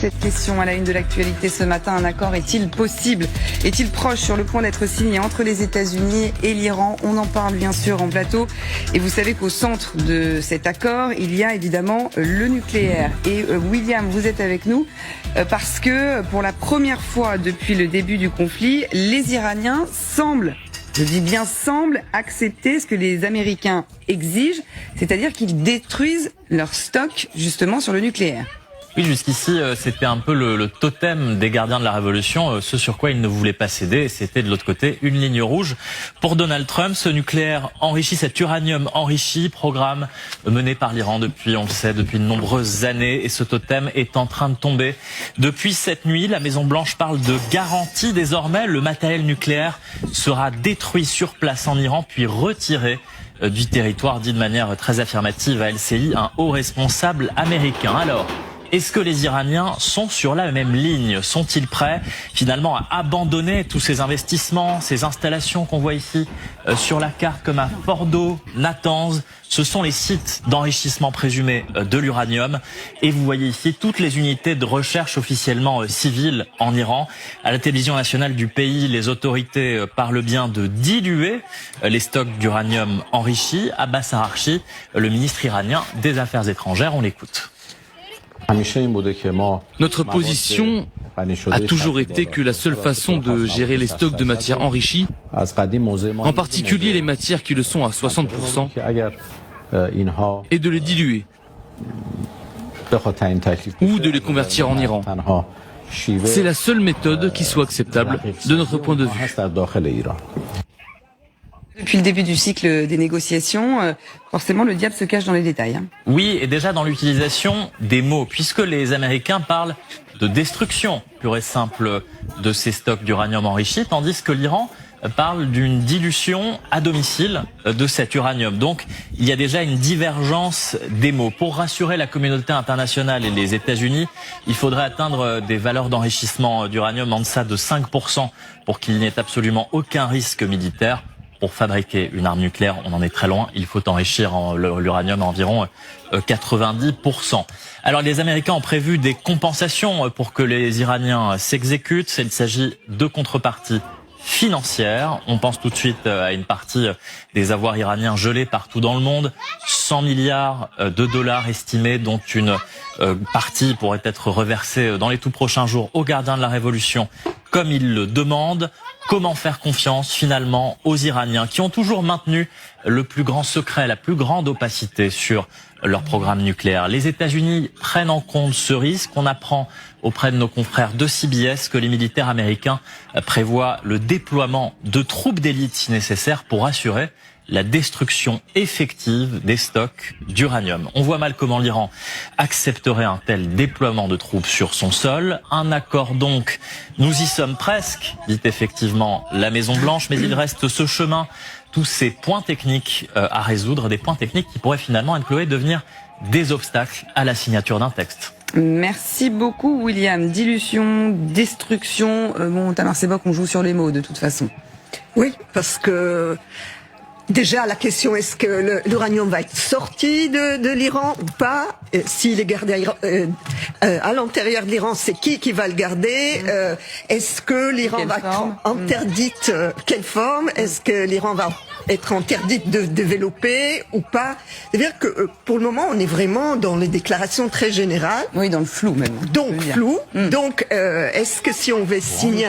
cette question à la une de l'actualité ce matin. Un accord est-il possible? Est-il proche, sur le point d'être signé entre les États-Unis et l'Iran? On en parle bien sûr en plateau. Et vous savez qu'au centre de cet accord, il y a évidemment le nucléaire. Et William, vous êtes avec nous parce que pour la première fois depuis le début du conflit, les Iraniens semblent, je dis bien semblent, accepter ce que les Américains exigent, c'est-à-dire qu'ils détruisent leur stock justement sur le nucléaire. Oui, jusqu'ici, c'était un peu le totem des gardiens de la Révolution, ce sur quoi ils ne voulaient pas céder. C'était de l'autre côté une ligne rouge. Pour Donald Trump, ce nucléaire enrichi, cet uranium enrichi, programme mené par l'Iran depuis, on le sait, depuis de nombreuses années. Et ce totem est en train de tomber. Depuis cette nuit, la Maison-Blanche parle de garantie. Désormais, le matériel nucléaire sera détruit sur place en Iran, puis retiré du territoire, dit de manière très affirmative à LCI, un haut responsable américain. Alors, est-ce que les Iraniens sont sur la même ligne? Sont-ils prêts finalement à abandonner tous ces investissements, ces installations qu'on voit ici sur la carte comme à Fordo, Natanz? Ce sont les sites d'enrichissement présumé de l'uranium. Et vous voyez ici toutes les unités de recherche officiellement civiles en Iran. À la télévision nationale du pays, les autorités parlent bien de diluer les stocks d'uranium enrichi. Abbas Araghchi, le ministre iranien des Affaires étrangères, on l'écoute. Notre position a toujours été que la seule façon de gérer les stocks de matières enrichies, en particulier les matières qui le sont à 60%, est de les diluer ou de les convertir en Iran. C'est la seule méthode qui soit acceptable de notre point de vue. Depuis le début du cycle des négociations, forcément le diable se cache dans les détails. Oui, et déjà dans l'utilisation des mots, puisque les Américains parlent de destruction pure et simple de ces stocks d'uranium enrichi, tandis que l'Iran parle d'une dilution à domicile de cet uranium. Donc, il y a déjà une divergence des mots. Pour rassurer la communauté internationale et les États-Unis, il faudrait atteindre des valeurs d'enrichissement d'uranium en deçà de 5% pour qu'il n'y ait absolument aucun risque militaire. Pour fabriquer une arme nucléaire, on en est très loin. Il faut enrichir l'uranium à environ 90%. Alors les Américains ont prévu des compensations pour que les Iraniens s'exécutent. Il s'agit de contreparties financières. On pense tout de suite à une partie des avoirs iraniens gelés partout dans le monde. 100 milliards de dollars estimés, dont une partie pourrait être reversée dans les tout prochains jours aux gardiens de la Révolution, comme ils le demandent. Comment faire confiance finalement aux Iraniens qui ont toujours maintenu le plus grand secret, la plus grande opacité sur leur programme nucléaire? Les États-Unis prennent en compte ce risque. On apprend auprès de nos confrères de CBS que les militaires américains prévoient le déploiement de troupes d'élite si nécessaire pour assurer la destruction effective des stocks d'uranium. On voit mal comment l'Iran accepterait un tel déploiement de troupes sur son sol. Un accord donc, nous y sommes presque, dit effectivement la Maison-Blanche, mais il reste ce chemin, tous ces points techniques à résoudre, des points techniques qui pourraient finalement, Anne-Chloé, devenir des obstacles à la signature d'un texte. Merci beaucoup William. Dilution, destruction, bon Tamar Sebok, on joue sur les mots de toute façon. Oui, parce que déjà, la question, est-ce que l'uranium va être sorti de l'Iran ou pas? S'il est gardé à l'intérieur de l'Iran, c'est qui va le garder? Est-ce que l'Iran va être interdite? Quelle forme? Est-ce que l'Iran va être interdite de développer ou pas? C'est-à-dire que pour le moment, on est vraiment dans les déclarations très générales. Oui, dans le flou même. Donc, flou. Donc, est-ce que si on veut signer